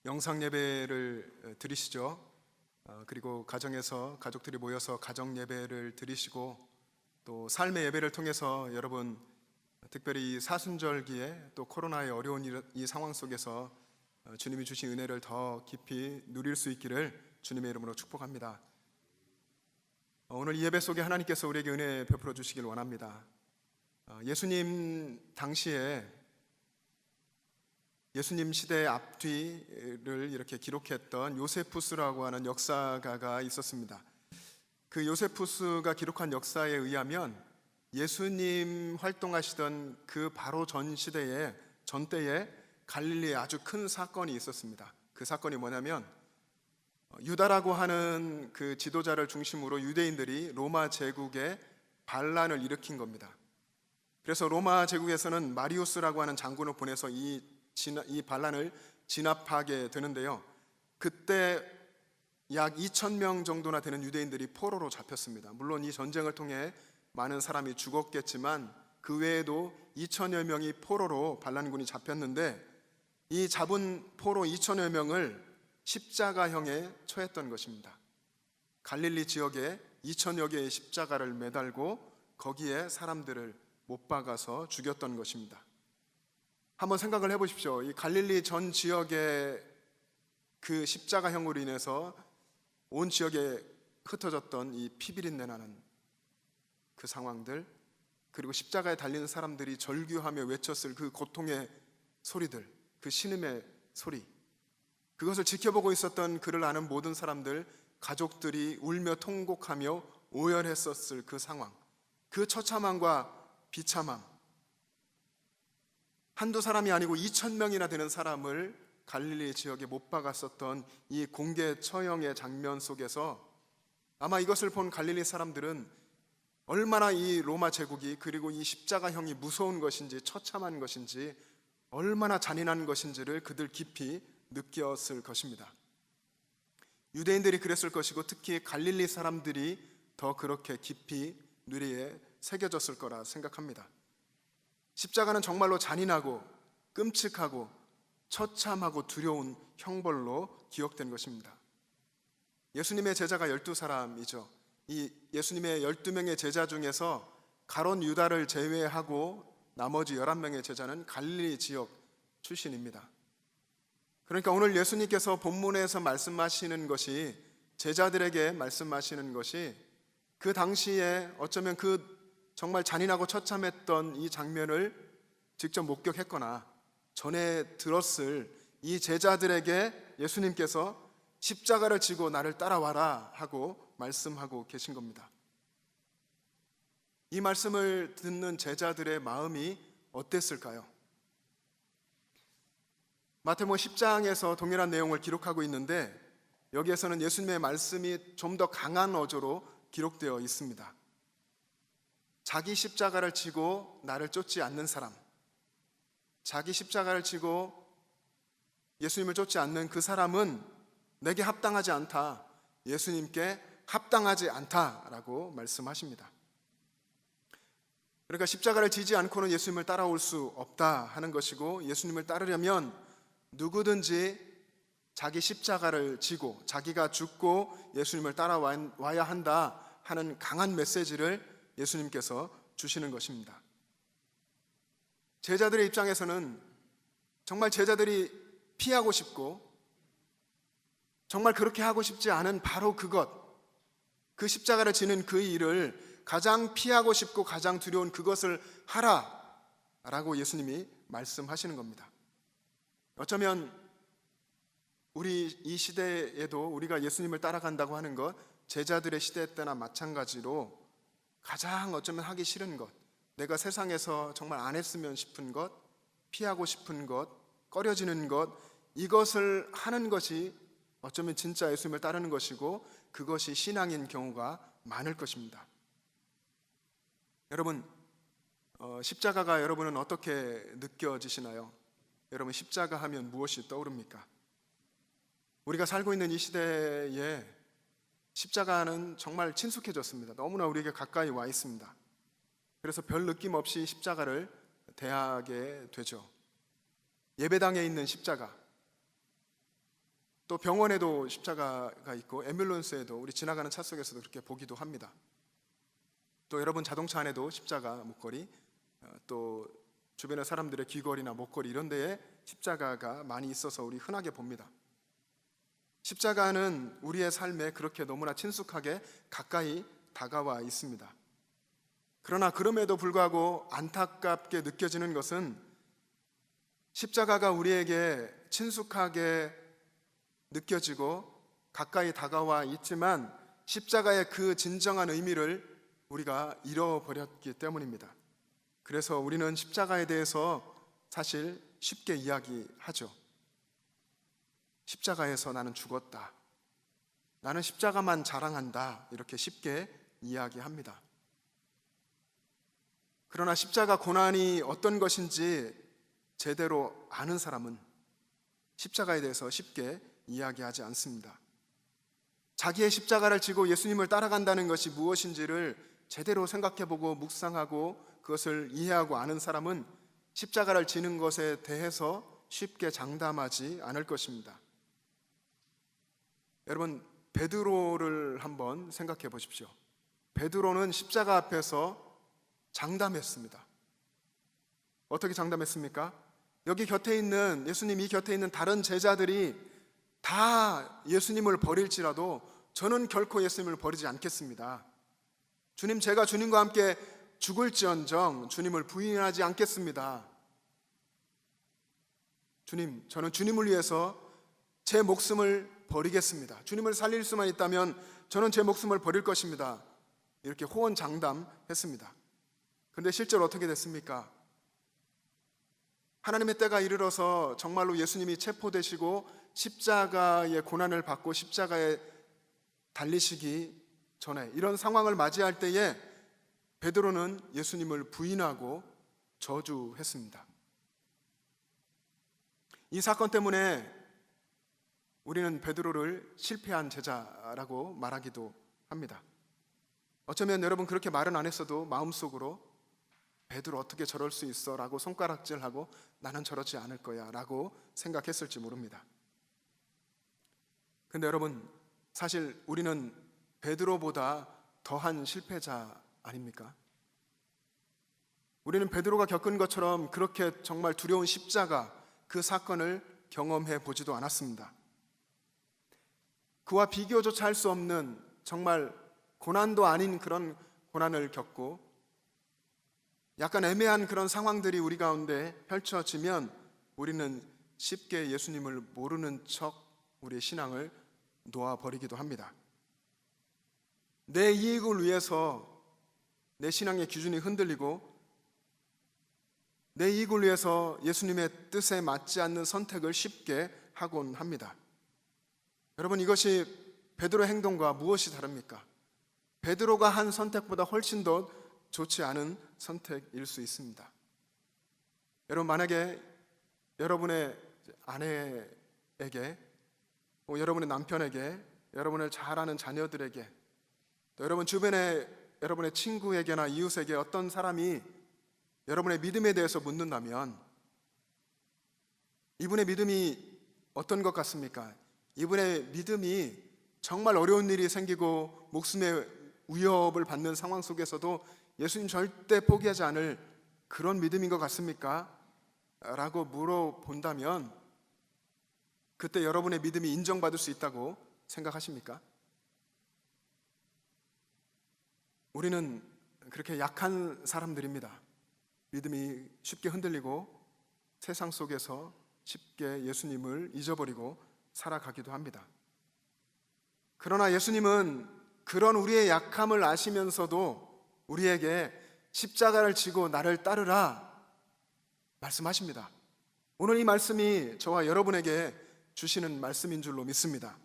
영상 예배를 드리시죠. 그리고 가정에서 가족들이 모여서 가정 예배를 드리시고 또 삶의 예배를 통해서 여러분 특별히 이 사순절기에 또 코로나의 어려운 이 상황 속에서 주님이 주신 은혜를 더 깊이 누릴 수 있기를 주님의 이름으로 축복합니다. 오늘 이 예배 속에 하나님께서 우리에게 은혜 베풀어 주시길 원합니다. 예수님 당시에 예수님 시대의 앞뒤를 이렇게 기록했던 요세푸스라고 하는 역사가가 있었습니다. 그 요세푸스가 기록한 역사에 의하면 예수님 활동하시던 그 바로 전 때에 갈릴리에 아주 큰 사건이 있었습니다. 그 사건이 뭐냐면 유다라고 하는 그 지도자를 중심으로 유대인들이 로마 제국에 반란을 일으킨 겁니다. 그래서 로마 제국에서는 마리우스라고 하는 장군을 보내서 이 반란을 진압하게 되는데요. 그때 약 2,000명 정도나 되는 유대인들이 포로로 잡혔습니다. 물론 이 전쟁을 통해 많은 사람이 죽었겠지만 그 외에도 2,000여 명이 포로로 반란군이 잡혔는데 이 잡은 포로 2,000여 명을 십자가형에 처했던 것입니다. 갈릴리 지역에 2,000여 개의 십자가를 매달고 거기에 사람들을 못 박아서 죽였던 것입니다. 한번 생각을 해보십시오. 이 갈릴리 전 지역의 그 십자가형으로 인해서 온 지역에 흩어졌던 이 피비린내 나는 그 상황들, 그리고 십자가에 달린 사람들이 절규하며 외쳤을 그 고통의 소리들, 그 신음의 소리, 그것을 지켜보고 있었던 그를 아는 모든 사람들, 가족들이 울며 통곡하며 오열했었을 그 상황, 그 처참함과 비참함, 한두 사람이 아니고 2,000명이나 되는 사람을 갈릴리 지역에 못 박았었던 이 공개 처형의 장면 속에서 아마 이것을 본 갈릴리 사람들은 얼마나 이 로마 제국이 그리고 이 십자가형이 무서운 것인지 처참한 것인지 얼마나 잔인한 것인지를 그들 깊이 느꼈을 것입니다. 유대인들이 그랬을 것이고 특히 갈릴리 사람들이 더 그렇게 깊이 뇌리에 새겨졌을 거라 생각합니다. 십자가는 정말로 잔인하고 끔찍하고 처참하고 두려운 형벌로 기억된 것입니다. 예수님의 제자가 12사람이죠. 이 예수님의 12명의 제자 중에서 가룟 유다를 제외하고 나머지 11명의 제자는 갈릴리 지역 출신입니다. 그러니까 오늘 예수님께서 본문에서 말씀하시는 것이, 제자들에게 말씀하시는 것이 그 당시에 어쩌면 그 정말 잔인하고 처참했던 이 장면을 직접 목격했거나 전에 들었을 이 제자들에게 예수님께서 십자가를 지고 나를 따라와라 하고 말씀하고 계신 겁니다. 이 말씀을 듣는 제자들의 마음이 어땠을까요? 마태복음 10장에서 동일한 내용을 기록하고 있는데 여기에서는 예수님의 말씀이 좀 더 강한 어조로 기록되어 있습니다. 자기 십자가를 지고 나를 쫓지 않는 사람, 자기 십자가를 지고 예수님을 쫓지 않는 그 사람은 내게 합당하지 않다, 예수님께 합당하지 않다라고 말씀하십니다. 그러니까 십자가를 지지 않고는 예수님을 따라올 수 없다 하는 것이고, 예수님을 따르려면 누구든지 자기 십자가를 지고 자기가 죽고 예수님을 따라와야 한다 하는 강한 메시지를 예수님께서 주시는 것입니다. 제자들의 입장에서는 정말 제자들이 피하고 싶고 정말 그렇게 하고 싶지 않은 바로 그것, 그 십자가를 지는 그 일을 가장 피하고 싶고 가장 두려운 그것을 하라라고 예수님이 말씀하시는 겁니다. 어쩌면 우리 이 시대에도 우리가 예수님을 따라간다고 하는 것, 제자들의 시대 때나 마찬가지로 가장 어쩌면 하기 싫은 것, 내가 세상에서 정말 안 했으면 싶은 것, 피하고 싶은 것, 꺼려지는 것, 이것을 하는 것이 어쩌면 진짜 예수님을 따르는 것이고 그것이 신앙인 경우가 많을 것입니다. 여러분, 십자가가 여러분은 어떻게 느껴지시나요? 여러분, 십자가 하면 무엇이 떠오릅니까? 우리가 살고 있는 이 시대에 십자가는 정말 친숙해졌습니다. 너무나 우리에게 가까이 와 있습니다. 그래서 별 느낌 없이 십자가를 대하게 되죠. 예배당에 있는 십자가, 또 병원에도 십자가가 있고 앰뷸런스에도 우리 지나가는 차 속에서도 그렇게 보기도 합니다. 또 여러분 자동차 안에도 십자가 목걸이, 또 주변의 사람들의 귀걸이나 목걸이 이런 데에 십자가가 많이 있어서 우리 흔하게 봅니다. 십자가는 우리의 삶에 그렇게 너무나 친숙하게 가까이 다가와 있습니다. 그러나 그럼에도 불구하고 안타깝게 느껴지는 것은 십자가가 우리에게 친숙하게 느껴지고 가까이 다가와 있지만 십자가의 그 진정한 의미를 우리가 잃어버렸기 때문입니다. 그래서 우리는 십자가에 대해서 사실 쉽게 이야기하죠. 십자가에서 나는 죽었다. 나는 십자가만 자랑한다. 이렇게 쉽게 이야기합니다. 그러나 십자가 고난이 어떤 것인지 제대로 아는 사람은 십자가에 대해서 쉽게 이야기하지 않습니다. 자기의 십자가를 지고 예수님을 따라간다는 것이 무엇인지를 제대로 생각해보고 묵상하고 그것을 이해하고 아는 사람은 십자가를 지는 것에 대해서 쉽게 장담하지 않을 것입니다. 여러분, 베드로를 한번 생각해 보십시오. 베드로는 십자가 앞에서 장담했습니다. 어떻게 장담했습니까? 여기 곁에 있는 예수님 이 곁에 있는 다른 제자들이 다 예수님을 버릴지라도 저는 결코 예수님을 버리지 않겠습니다. 주님, 제가 주님과 함께 죽을지언정 주님을 부인하지 않겠습니다. 주님, 저는 주님을 위해서 제 목숨을 버리겠습니다. 주님을 살릴 수만 있다면 저는 제 목숨을 버릴 것입니다. 이렇게 호언장담했습니다. 그런데 실제로 어떻게 됐습니까? 하나님의 때가 이르러서 정말로 예수님이 체포되시고 십자가의 고난을 받고 십자가에 달리시기 전에 이런 상황을 맞이할 때에 베드로는 예수님을 부인하고 저주했습니다. 이 사건 때문에 우리는 베드로를 실패한 제자라고 말하기도 합니다. 어쩌면 여러분 그렇게 말은 안 했어도 마음속으로 베드로 어떻게 저럴 수 있어? 라고 손가락질하고 나는 저러지 않을 거야 라고 생각했을지 모릅니다. 근데 여러분, 사실 우리는 베드로보다 더한 실패자 아닙니까? 우리는 베드로가 겪은 것처럼 그렇게 정말 두려운 십자가 그 사건을 경험해 보지도 않았습니다. 그와 비교조차 할 수 없는 정말 고난도 아닌 그런 고난을 겪고 약간 애매한 그런 상황들이 우리 가운데 펼쳐지면 우리는 쉽게 예수님을 모르는 척 우리의 신앙을 놓아버리기도 합니다. 내 이익을 위해서 내 신앙의 기준이 흔들리고 내 이익을 위해서 예수님의 뜻에 맞지 않는 선택을 쉽게 하곤 합니다. 여러분, 이것이 베드로의 행동과 무엇이 다릅니까? 베드로가 한 선택보다 훨씬 더 좋지 않은 선택일 수 있습니다. 여러분, 만약에 여러분의 아내에게, 여러분의 남편에게, 여러분을 잘 아는 자녀들에게, 또 여러분 주변에 여러분의 친구에게나 이웃에게 어떤 사람이 여러분의 믿음에 대해서 묻는다면 이분의 믿음이 어떤 것 같습니까? 이분의 믿음이 정말 어려운 일이 생기고 목숨의 위협을 받는 상황 속에서도 예수님 절대 포기하지 않을 그런 믿음인 것 같습니까? 라고 물어본다면 그때 여러분의 믿음이 인정받을 수 있다고 생각하십니까? 우리는 그렇게 약한 사람들입니다. 믿음이 쉽게 흔들리고 세상 속에서 쉽게 예수님을 잊어버리고 살아가기도 합니다. 그러나 예수님은 그런 우리의 약함을 아시면서도 우리에게 십자가를 지고 나를 따르라 말씀하십니다. 오늘 이 말씀이 저와 여러분에게 주시는 말씀인 줄로 믿습니다.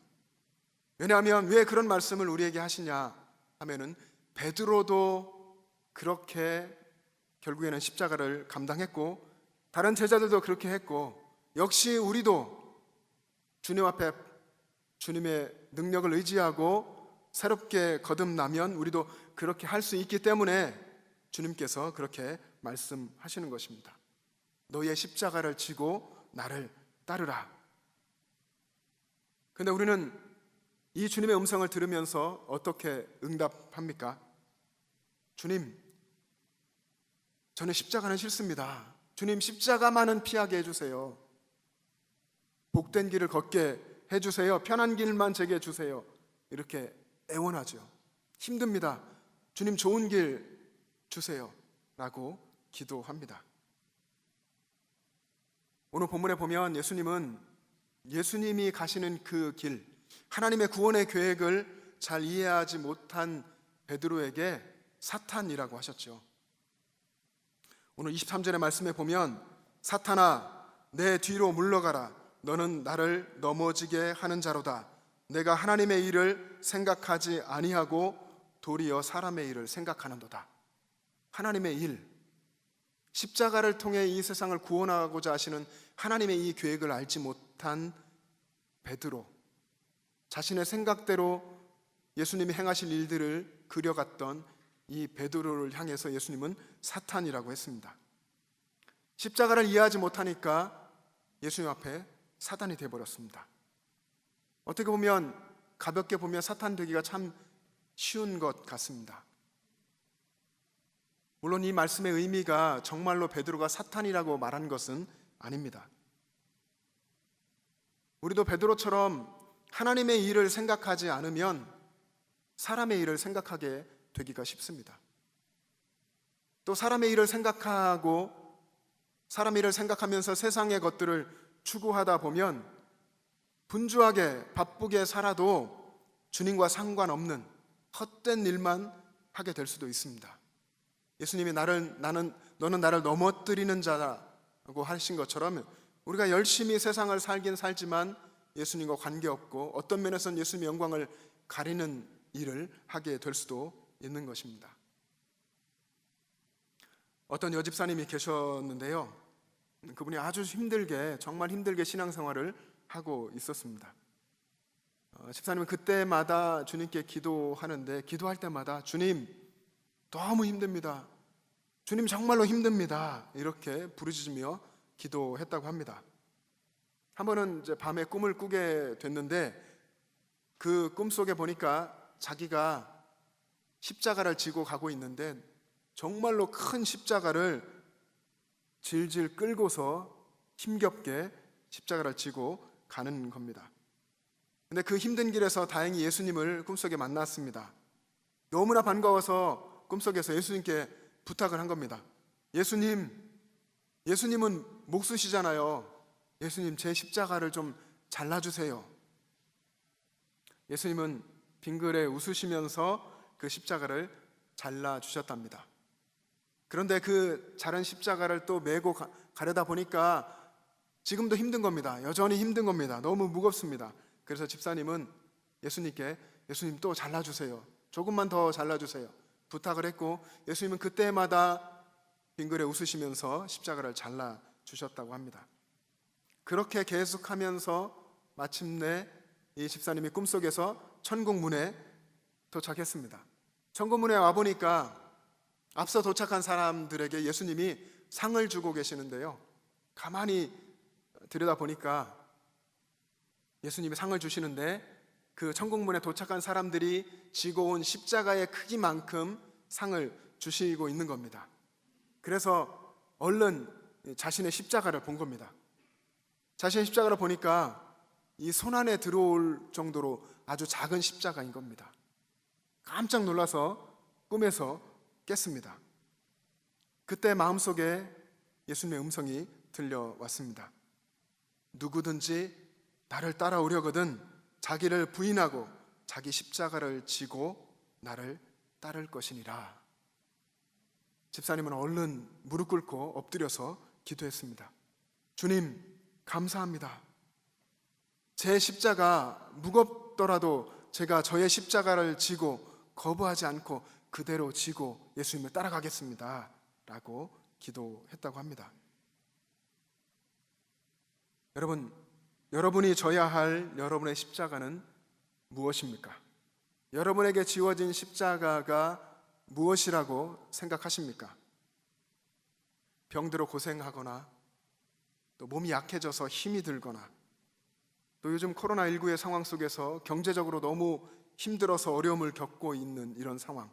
왜냐하면 왜 그런 말씀을 우리에게 하시냐 하면은 베드로도 그렇게 결국에는 십자가를 감당했고 다른 제자들도 그렇게 했고 역시 우리도 주님 앞에 주님의 능력을 의지하고 새롭게 거듭나면 우리도 그렇게 할 수 있기 때문에 주님께서 그렇게 말씀하시는 것입니다. 너희의 십자가를 지고 나를 따르라. 그런데 우리는 이 주님의 음성을 들으면서 어떻게 응답합니까? 주님, 저는 십자가는 싫습니다. 주님, 십자가만은 피하게 해주세요. 복된 길을 걷게 해주세요. 편한 길만 제게 주세요. 이렇게 애원하죠. 힘듭니다. 주님, 좋은 길 주세요. 라고 기도합니다. 오늘 본문에 보면 예수님이 가시는 그 길, 하나님의 구원의 계획을 잘 이해하지 못한 베드로에게 사탄이라고 하셨죠. 오늘 23절의 말씀에 보면 사탄아 내 뒤로 물러가라. 너는 나를 넘어지게 하는 자로다. 내가 하나님의 일을 생각하지 아니하고 도리어 사람의 일을 생각하는도다. 하나님의 일, 십자가를 통해 이 세상을 구원하고자 하시는 하나님의 이 계획을 알지 못한 베드로, 자신의 생각대로 예수님이 행하실 일들을 그려갔던 이 베드로를 향해서 예수님은 사탄이라고 했습니다. 십자가를 이해하지 못하니까 예수님 앞에 사탄이 되어버렸습니다. 어떻게 보면 가볍게 보면 사탄 되기가 참 쉬운 것 같습니다. 물론 이 말씀의 의미가 정말로 베드로가 사탄이라고 말한 것은 아닙니다. 우리도 베드로처럼 하나님의 일을 생각하지 않으면 사람의 일을 생각하게 되기가 쉽습니다. 또 사람의 일을 생각하고 사람의 일을 생각하면서 세상의 것들을 추구하다 보면 분주하게 바쁘게 살아도 주님과 상관없는 헛된 일만 하게 될 수도 있습니다. 예수님이 너는 나를 넘어뜨리는 자라고 하신 것처럼 우리가 열심히 세상을 살긴 살지만 예수님과 관계없고 어떤 면에서는 예수님의 영광을 가리는 일을 하게 될 수도 있는 것입니다. 어떤 여집사님이 계셨는데요, 그분이 아주 정말 힘들게 신앙생활을 하고 있었습니다. 집사님은 그때마다 주님께 기도하는데 기도할 때마다 주님 너무 힘듭니다. 주님 정말로 힘듭니다. 이렇게 부르짖으며 기도했다고 합니다. 한 번은 이제 밤에 꿈을 꾸게 됐는데 그 꿈속에 보니까 자기가 십자가를 지고 가고 있는데 정말로 큰 십자가를 질질 끌고서 힘겹게 십자가를 지고 가는 겁니다. 근데 그 힘든 길에서 다행히 예수님을 꿈속에 만났습니다. 너무나 반가워서 꿈속에서 예수님께 부탁을 한 겁니다. 예수님은 목 쓰시잖아요. 예수님, 제 십자가를 좀 잘라주세요. 예수님은 빙그레 웃으시면서 그 십자가를 잘라주셨답니다. 그런데 그 자른 십자가를 또 메고 가려다 보니까 지금도 힘든 겁니다. 여전히 힘든 겁니다. 너무 무겁습니다. 그래서 집사님은 예수님께 예수님 또 잘라주세요. 조금만 더 잘라주세요. 부탁을 했고 예수님은 그때마다 빙그레 웃으시면서 십자가를 잘라주셨다고 합니다. 그렇게 계속하면서 마침내 이 집사님이 꿈속에서 천국문에 도착했습니다. 천국문에 와보니까 앞서 도착한 사람들에게 예수님이 상을 주고 계시는데요, 가만히 들여다보니까 예수님이 상을 주시는데 그 천국문에 도착한 사람들이 지고 온 십자가의 크기만큼 상을 주시고 있는 겁니다. 그래서 얼른 자신의 십자가를 본 겁니다. 자신의 십자가를 보니까 이 손 안에 들어올 정도로 아주 작은 십자가인 겁니다. 깜짝 놀라서 꿈에서 깼습니다. 그때 마음속에 예수님의 음성이 들려왔습니다. 누구든지 나를 따라오려거든 자기를 부인하고 자기 십자가를 지고 나를 따를 것이니라. 집사님은 얼른 무릎 꿇고 엎드려서 기도했습니다. 주님, 감사합니다. 제 십자가 무겁더라도 제가 저의 십자가를 지고 거부하지 않고 그대로 지고 예수님을 따라가겠습니다. 라고 기도했다고 합니다. 여러분이 져야 할 여러분의 십자가는 무엇입니까? 여러분에게 지워진 십자가가 무엇이라고 생각하십니까? 병들어 고생하거나 또 몸이 약해져서 힘이 들거나 또 요즘 코로나19의 상황 속에서 경제적으로 너무 힘들어서 어려움을 겪고 있는 이런 상황,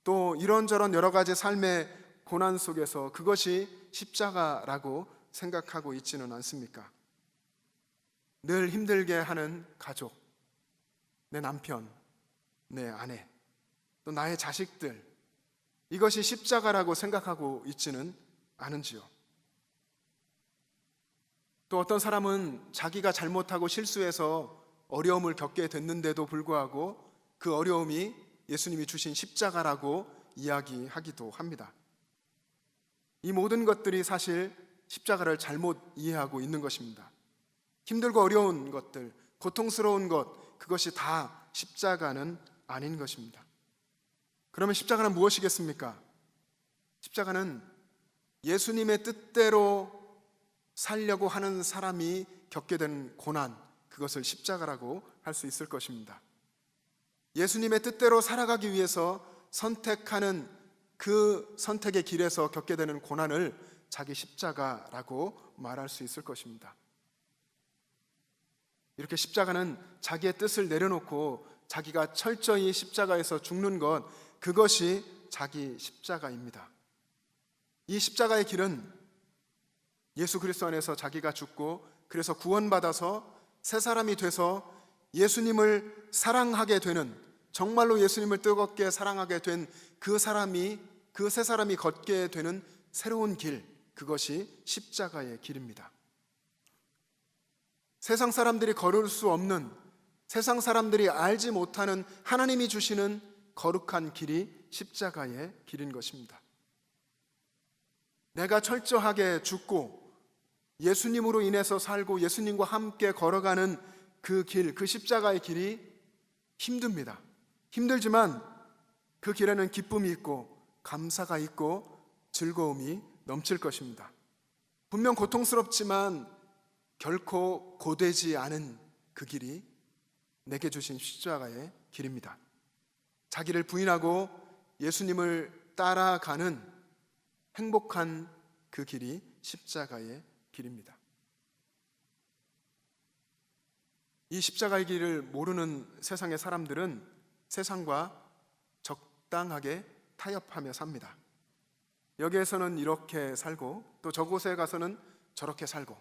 또 이런저런 여러 가지 삶의 고난 속에서 그것이 십자가라고 생각하고 있지는 않습니까? 늘 힘들게 하는 가족, 내 남편, 내 아내, 또 나의 자식들, 이것이 십자가라고 생각하고 있지는 않은지요? 또 어떤 사람은 자기가 잘못하고 실수해서 어려움을 겪게 됐는데도 불구하고 그 어려움이 예수님이 주신 십자가라고 이야기하기도 합니다. 이 모든 것들이 사실 십자가를 잘못 이해하고 있는 것입니다. 힘들고 어려운 것들, 고통스러운 것, 그것이 다 십자가는 아닌 것입니다. 그러면 십자가는 무엇이겠습니까? 십자가는 예수님의 뜻대로 살려고 하는 사람이 겪게 된 고난, 그것을 십자가라고 할 수 있을 것입니다. 예수님의 뜻대로 살아가기 위해서 선택하는 그 선택의 길에서 겪게 되는 고난을 자기 십자가라고 말할 수 있을 것입니다. 이렇게 십자가는 자기의 뜻을 내려놓고 자기가 철저히 십자가에서 죽는 것, 그것이 자기 십자가입니다. 이 십자가의 길은 예수 그리스도 안에서 자기가 죽고 그래서 구원받아서 새 사람이 돼서 예수님을 사랑하게 되는, 정말로 예수님을 뜨겁게 사랑하게 된 그 사람이, 그 새 사람이 걷게 되는 새로운 길, 그것이 십자가의 길입니다. 세상 사람들이 걸을 수 없는, 세상 사람들이 알지 못하는 하나님이 주시는 거룩한 길이 십자가의 길인 것입니다. 내가 철저하게 죽고 예수님으로 인해서 살고 예수님과 함께 걸어가는 그 길, 그 십자가의 길이 힘듭니다. 힘들지만 그 길에는 기쁨이 있고 감사가 있고 즐거움이 넘칠 것입니다. 분명 고통스럽지만 결코 고되지 않은 그 길이 내게 주신 십자가의 길입니다. 자기를 부인하고 예수님을 따라가는 행복한 그 길이 십자가의 길입니다. 이 십자가의 길을 모르는 세상의 사람들은 세상과 적당하게 타협하며 삽니다. 여기에서는 이렇게 살고 또 저곳에 가서는 저렇게 살고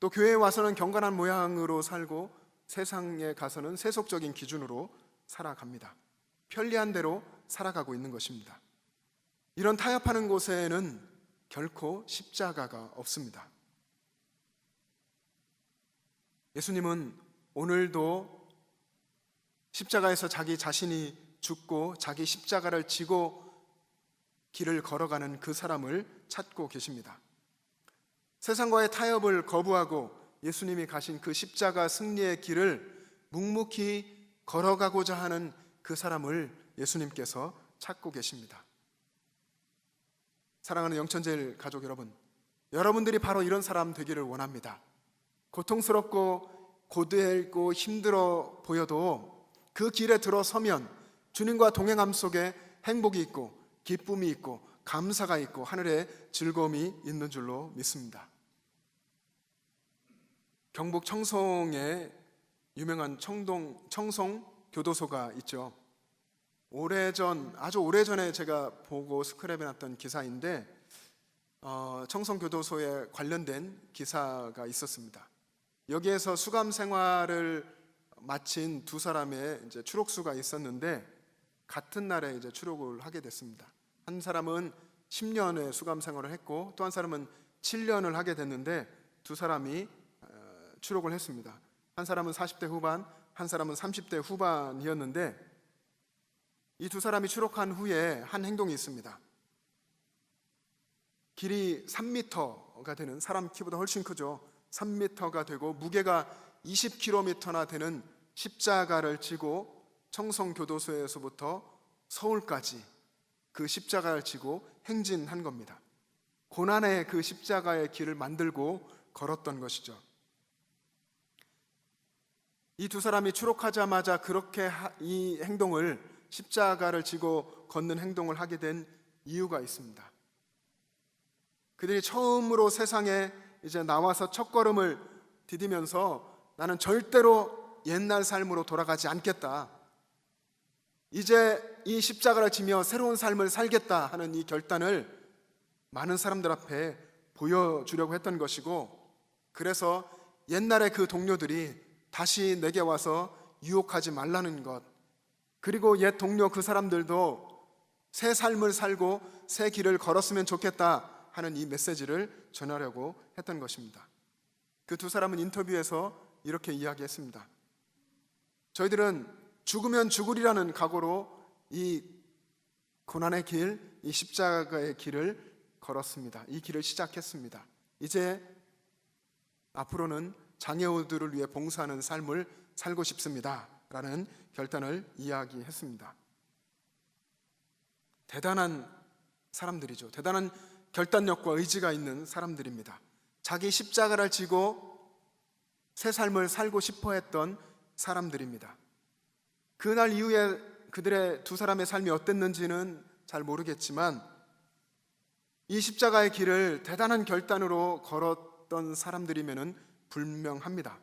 또 교회에 와서는 경건한 모양으로 살고 세상에 가서는 세속적인 기준으로 살아갑니다. 편리한 대로 살아가고 있는 것입니다. 이런 타협하는 곳에는 결코 십자가가 없습니다. 예수님은 오늘도 십자가에서 자기 자신이 죽고 자기 십자가를 지고 길을 걸어가는 그 사람을 찾고 계십니다. 세상과의 타협을 거부하고 예수님이 가신 그 십자가 승리의 길을 묵묵히 걸어가고자 하는 그 사람을 예수님께서 찾고 계십니다. 사랑하는 영천제일 가족 여러분, 여러분들이 바로 이런 사람 되기를 원합니다. 고통스럽고 고되고 힘들어 보여도 그 길에 들어서면 주님과 동행함 속에 행복이 있고 기쁨이 있고 감사가 있고 하늘에 즐거움이 있는 줄로 믿습니다. 경북 청송에 유명한 청송 교도소가 있죠. 아주 오래전에 제가 보고 스크랩해놨던 기사인데 청송 교도소에 관련된 기사가 있었습니다. 여기에서 수감 생활을 마친 두 사람의 이제 추록수가 있었는데 같은 날에 이제 추록을 하게 됐습니다. 한 사람은 10년의 수감 생활을 했고 또 한 사람은 7년을 하게 됐는데 두 사람이 추록을 했습니다. 한 사람은 40대 후반, 한 사람은 30대 후반이었는데 이 두 사람이 추록한 후에 한 행동이 있습니다. 길이 3m가 되는, 사람 키보다 훨씬 크죠. 3m가 되고 무게가 20kg나 되는 십자가를 지고 청송교도소에서부터 서울까지 그 십자가를 지고 행진한 겁니다. 고난의 그 십자가의 길을 만들고 걸었던 것이죠. 이 두 사람이 추록하자마자 그렇게 이 행동을, 십자가를 지고 걷는 행동을 하게 된 이유가 있습니다. 그들이 처음으로 세상에 이제 나와서 첫걸음을 디디면서 나는 절대로 옛날 삶으로 돌아가지 않겠다, 이제 이 십자가를 지며 새로운 삶을 살겠다 하는 이 결단을 많은 사람들 앞에 보여주려고 했던 것이고, 그래서 옛날에 그 동료들이 다시 내게 와서 유혹하지 말라는 것, 그리고 옛 동료 그 사람들도 새 삶을 살고 새 길을 걸었으면 좋겠다 하는 이 메시지를 전하려고 했던 것입니다. 그 두 사람은 인터뷰에서 이렇게 이야기했습니다. 저희들은 죽으면 죽으리라는 각오로 이 고난의 길, 이 십자가의 길을 걸었습니다. 이 길을 시작했습니다. 이제 앞으로는 장애우들을 위해 봉사하는 삶을 살고 싶습니다 라는 결단을 이야기했습니다. 대단한 사람들이죠. 대단한 결단력과 의지가 있는 사람들입니다. 자기 십자가를 지고 새 삶을 살고 싶어 했던 사람들입니다. 그날 이후에 그들의 두 사람의 삶이 어땠는지는 잘 모르겠지만 이 십자가의 길을 대단한 결단으로 걸었던 사람들이면 분명합니다.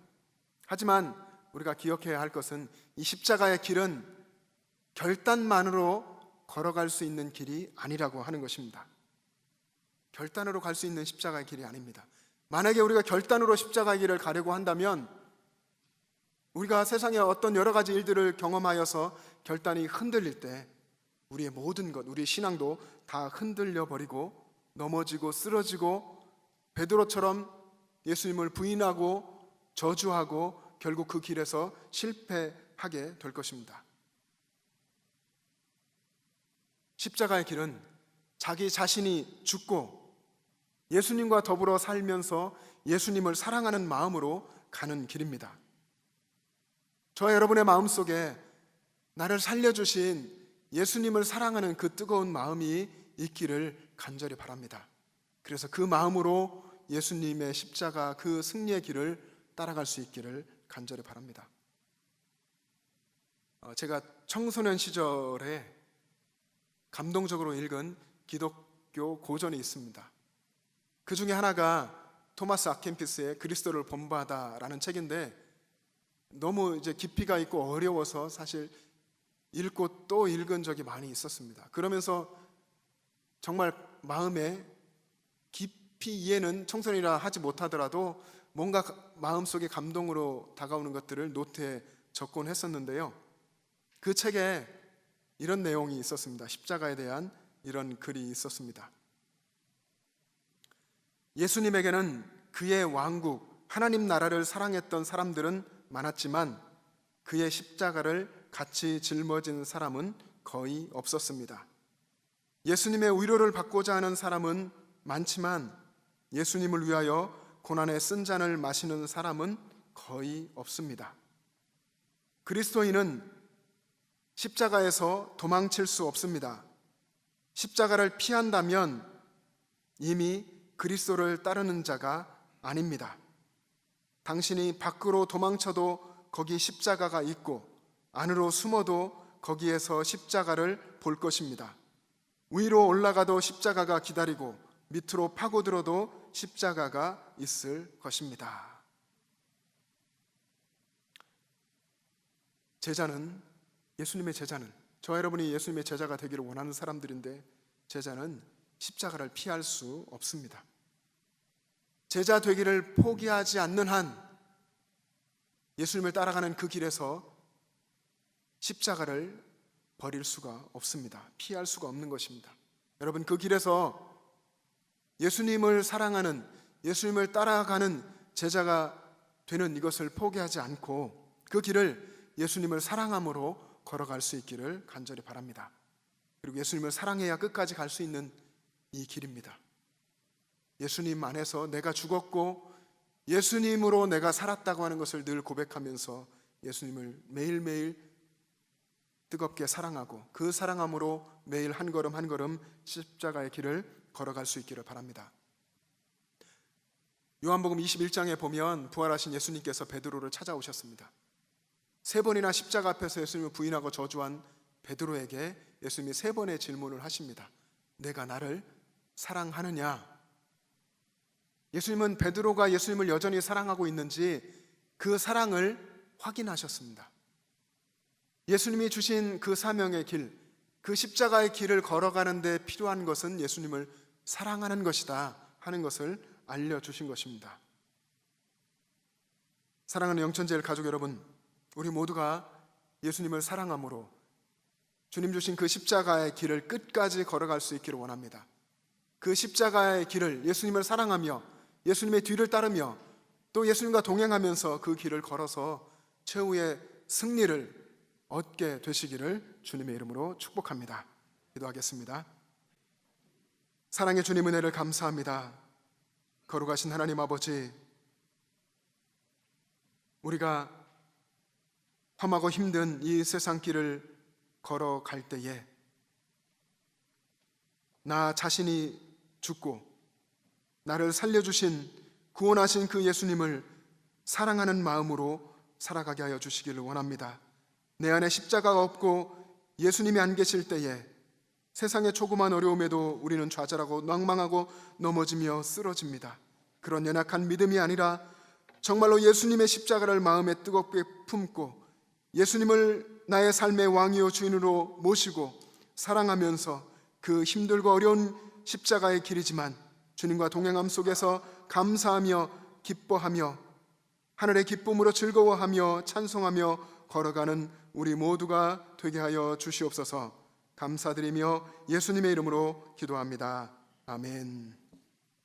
하지만 우리가 기억해야 할 것은 이 십자가의 길은 결단만으로 걸어갈 수 있는 길이 아니라고 하는 것입니다. 결단으로 갈 수 있는 십자가의 길이 아닙니다. 만약에 우리가 결단으로 십자가의 길을 가려고 한다면 우리가 세상의 어떤 여러 가지 일들을 경험하여서 결단이 흔들릴 때 우리의 모든 것, 우리의 신앙도 다 흔들려 버리고 넘어지고 쓰러지고 베드로처럼 예수님을 부인하고 저주하고 결국 그 길에서 실패하게 될 것입니다. 십자가의 길은 자기 자신이 죽고 예수님과 더불어 살면서 예수님을 사랑하는 마음으로 가는 길입니다. 저와 여러분의 마음속에 나를 살려주신 예수님을 사랑하는 그 뜨거운 마음이 있기를 간절히 바랍니다. 그래서 그 마음으로 예수님의 십자가 그 승리의 길을 따라갈 수 있기를 간절히 바랍니다. 제가 청소년 시절에 감동적으로 읽은 기독교 고전이 있습니다. 그 중에 하나가 토마스 아켄피스의 그리스도를 본받아라는 책인데 너무 이제 깊이가 있고 어려워서 사실 읽고 또 읽은 적이 많이 있었습니다. 그러면서 정말 마음에 깊이 이해는 청소년이라 하지 못하더라도 뭔가 마음속에 감동으로 다가오는 것들을 노트에 적곤 했었는데요. 그 책에 이런 내용이 있었습니다. 십자가에 대한 이런 글이 있었습니다. 예수님에게는 그의 왕국, 하나님 나라를 사랑했던 사람들은 많았지만 그의 십자가를 같이 짊어진 사람은 거의 없었습니다. 예수님의 위로를 받고자 하는 사람은 많지만 예수님을 위하여 고난의 쓴 잔을 마시는 사람은 거의 없습니다. 그리스도인은 십자가에서 도망칠 수 없습니다. 십자가를 피한다면 이미 그리스도를 따르는 자가 아닙니다. 당신이 밖으로 도망쳐도 거기 십자가가 있고 안으로 숨어도 거기에서 십자가를 볼 것입니다. 위로 올라가도 십자가가 기다리고 밑으로 파고들어도 십자가가 있을 것입니다. 예수님의 제자는 저와 여러분이 예수님의 제자가 되기를 원하는 사람들인데 제자는 십자가를 피할 수 없습니다. 제자 되기를 포기하지 않는 한 예수님을 따라가는 그 길에서 십자가를 버릴 수가 없습니다. 피할 수가 없는 것입니다. 여러분, 그 길에서 예수님을 사랑하는, 예수님을 따라가는 제자가 되는 이것을 포기하지 않고 그 길을 예수님을 사랑함으로 걸어갈 수 있기를 간절히 바랍니다. 그리고 예수님을 사랑해야 끝까지 갈 수 있는 이 길입니다. 예수님 안에서 내가 죽었고 예수님으로 내가 살았다고 하는 것을 늘 고백하면서 예수님을 매일매일 뜨겁게 사랑하고 그 사랑함으로 매일 한 걸음 한 걸음 십자가의 길을 걸어갈 수 있기를 바랍니다. 요한복음 21장에 보면 부활하신 예수님께서 베드로를 찾아오셨습니다. 3번이나 십자가 앞에서 예수님을 부인하고 저주한 베드로에게 예수님이 3번의 질문을 하십니다. 내가 나를 사랑하느냐? 예수님은 베드로가 예수님을 여전히 사랑하고 있는지 그 사랑을 확인하셨습니다. 예수님이 주신 그 사명의 길, 그 십자가의 길을 걸어가는 데 필요한 것은 예수님을 사랑하는 것이다 하는 것을 알려주신 것입니다. 사랑하는 영천제일 가족 여러분, 우리 모두가 예수님을 사랑함으로 주님 주신 그 십자가의 길을 끝까지 걸어갈 수 있기를 원합니다. 그 십자가의 길을 예수님을 사랑하며 예수님의 뒤를 따르며 또 예수님과 동행하면서 그 길을 걸어서 최후의 승리를 얻게 되시기를 주님의 이름으로 축복합니다. 기도하겠습니다. 사랑의 주님, 은혜를 감사합니다. 거룩하신 하나님 아버지, 우리가 험하고 힘든 이 세상 길을 걸어갈 때에 나 자신이 죽고 나를 살려주신, 구원하신 그 예수님을 사랑하는 마음으로 살아가게 하여 주시기를 원합니다. 내 안에 십자가가 없고 예수님이 안 계실 때에 세상의 조그만 어려움에도 우리는 좌절하고 낭망하고 넘어지며 쓰러집니다. 그런 연약한 믿음이 아니라 정말로 예수님의 십자가를 마음에 뜨겁게 품고 예수님을 나의 삶의 왕이요 주인으로 모시고 사랑하면서 그 힘들고 어려운 십자가의 길이지만 주님과 동행함 속에서 감사하며 기뻐하며 하늘의 기쁨으로 즐거워하며 찬송하며 걸어가는 우리 모두가 되게 하여 주시옵소서. 감사드리며 예수님의 이름으로 기도합니다. 아멘.